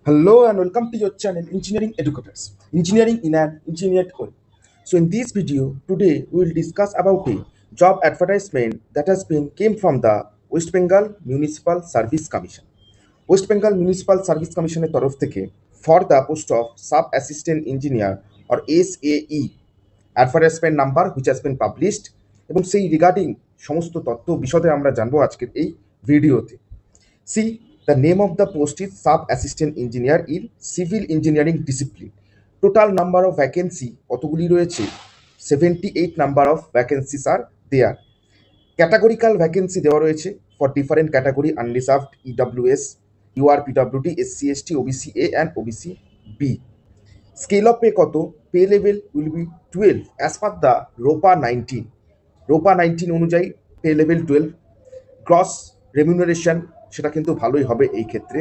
Hello and welcome to your channel Engineering Educators, Engineering in an Engineered Way. So in this video today we will discuss about a job advertisement that has been came from the West Bengal Municipal Service Commission. West Bengal Municipal Service Commission তরফ থেকে for the post of Sub Assistant Engineer or SAE advertisement number which has been published এবং সেই regarding সমস্ত তথ্য বিশদে আমরা জানবো আজকের এই ভিডিওতে। See, the name of the post is Sub Assistant Engineer in Civil Engineering Discipline. Total number of vacancy কতগুলি রয়েছে? 78 number of vacancies are there. Categorical vacancy দেওয়া রয়েছে for different category unreserved EWS, URPWD, SC, ST, OBC A and OBC B. Scale of pay কত? Pay level will be 12 as per the ROPA 19. ROPA 19 অনুযায়ী pay level 12. Gross remuneration সেটা কিন্তু ভালোই হবে এই ক্ষেত্রে।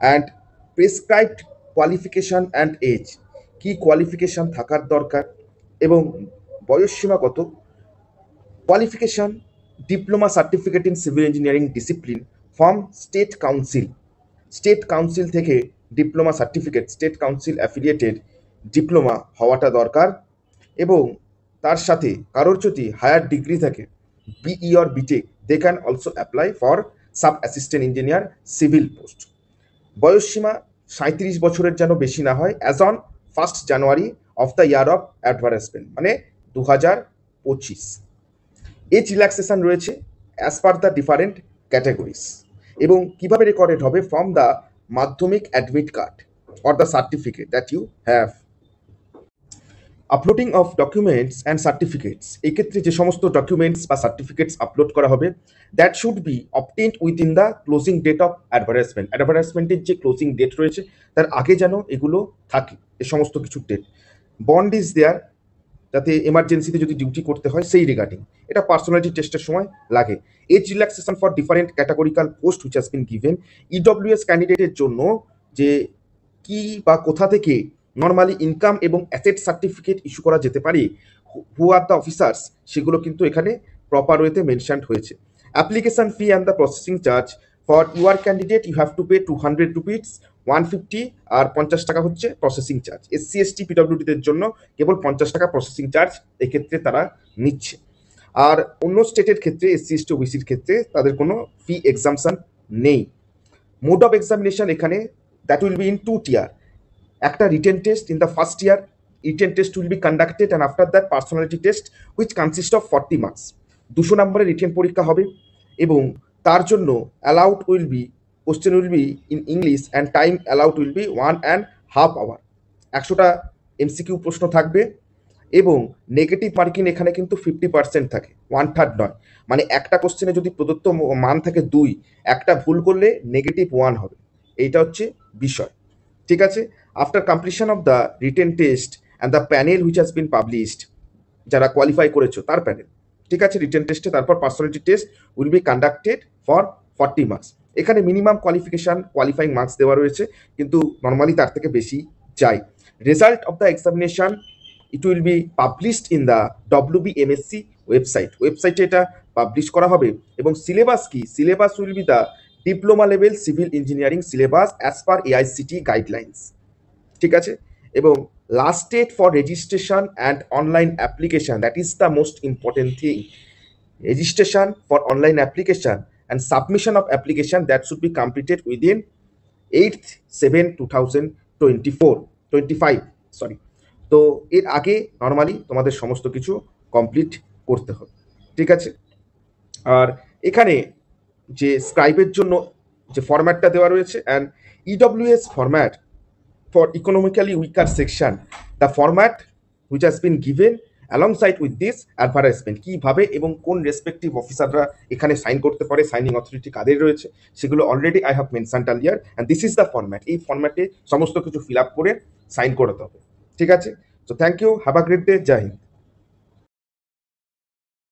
And prescribed qualification and age, কি qualification থাকার দরকার এবং বয়সসীমা কত? Qualification diploma certificate in civil engineering discipline from state council থেকে diploma certificate, state council affiliated diploma হওয়াটা দরকার। এবং তার সাথে কারোর যদি হায়ার ডিগ্রি থাকে BE or BTech, they can also apply for sub assistant engineer civil post. বয়সসীমা 37 বছরের যেন বেশি না হয়, as on 1 January of the year of advertisement, মানে 2025। এজ রিল্যাক্সেশন রয়েছে as per the different categories. এবং কিভাবে রেকর্ডেড হবে? From the Madhyamik admit card or the certificate that you have. Uploading of documents and certificates, এক্ষেত্রে যে সমস্ত documents বা certificates upload করা হবে that should be obtained within the closing date of অ্যাডভার্টাইজমেন্টের যে ক্লোজিং ডেট রয়েছে তার আগে যেন এগুলো থাকে, এ সমস্ত কিছু ডেট। বন্ড ইজ দেয়ার, যাতে এমার্জেন্সিতে যদি ডিউটি করতে হয় সেই রিগার্ডিং, এটা পার্সোনালিটি টেস্টের সময় লাগে। Age relaxation for different categorical post which has been given. EWS ক্যান্ডিডেটের জন্য যে কি বা কোথা থেকে নর্মালি ইনকাম এবং অ্যাসেট সার্টিফিকেট ইস্যু করা যেতে পারে, হু আর দ্য অফিসার্স, সেগুলো কিন্তু এখানে প্রপার ওয়েতে মেনশনড হয়েছে। Application fee and the processing charge for UR candidate you have to pay 200 rupees, 150 আর 50 টাকা হচ্ছে প্রসেসিং চার্জ। এসসি এসটি পিডব্লিউডিদের জন্য কেবল 50 টাকা প্রসেসিং চার্জ এক্ষেত্রে তারা নিচ্ছে। আর অন্য স্টেটের ক্ষেত্রে এসসি এসটি ওবিসির ক্ষেত্রে তাদের কোনো ফি এক্সামশন নেই। মোড অফ এক্সামিনেশন এখানে that will be in 2 tier. একটা written test in the first year, written test will be conducted and after that personality test which consist of 40 marks. 200 নম্বরের written পরীক্ষা হবে এবং তার জন্য allowed will be question will be in English and time allowed will be 1.5 hour। 100টা MCQ প্রশ্ন থাকবে এবং নেগেটিভ মার্কিং এখানে কিন্তু 50% থাকে, 1/3 নয়। মানে একটা কোশ্চেনে যদি প্রদত্ত মান থাকে 2, একটা ভুল করলে -1 হবে। এইটা হচ্ছে বিষয়, ঠিক আছে। After completion of the written test and the panel which has been published, যারা কোয়ালিফাই করেছো তার প্যানেল, ঠিক আছে। রিটেন টেস্টে তারপর personality test will be conducted for 40 marks. এখানে মিনিমাম কোয়ালিফাইং মার্কস দেওয়া রয়েছে, কিন্তু নর্মালি তার থেকে বেশি যায়। Result of the examination it will be published in the WBMSC ওয়েবসাইটে এটা পাবলিশ করা হবে। এবং সিলেবাস কি? Syllabus will be the diploma level civil engineering syllabus as per AICTE guidelines, ঠিক আছে। এবং last date for registration and online application, that is the most important thing. Registration for online application and submission of application that should be completed within 8/7/2025, sorry. তো এর আগে normally তোমাদের সমস্ত কিছু complete করতে হবে, ঠিক আছে। আর এখানে যে স্ক্রাইবের জন্য যে ফরম্যাটটা দেওয়া রয়েছে, and EWS format for economically weaker section, the format which has been given alongside with this advertisement, কীভাবে এবং কোন রেসপেক্টিভ অফিসাররা এখানে সাইন করতে পারে, সাইনিং অথরিটি কাদের রয়েছে, সেগুলো already I have mentioned earlier, and this is the format. এই ফরম্যাটে সমস্ত কিছু ফিল আপ করে সাইন করতে হবে, ঠিক আছে। So thank you, have a great day, Jai Hind.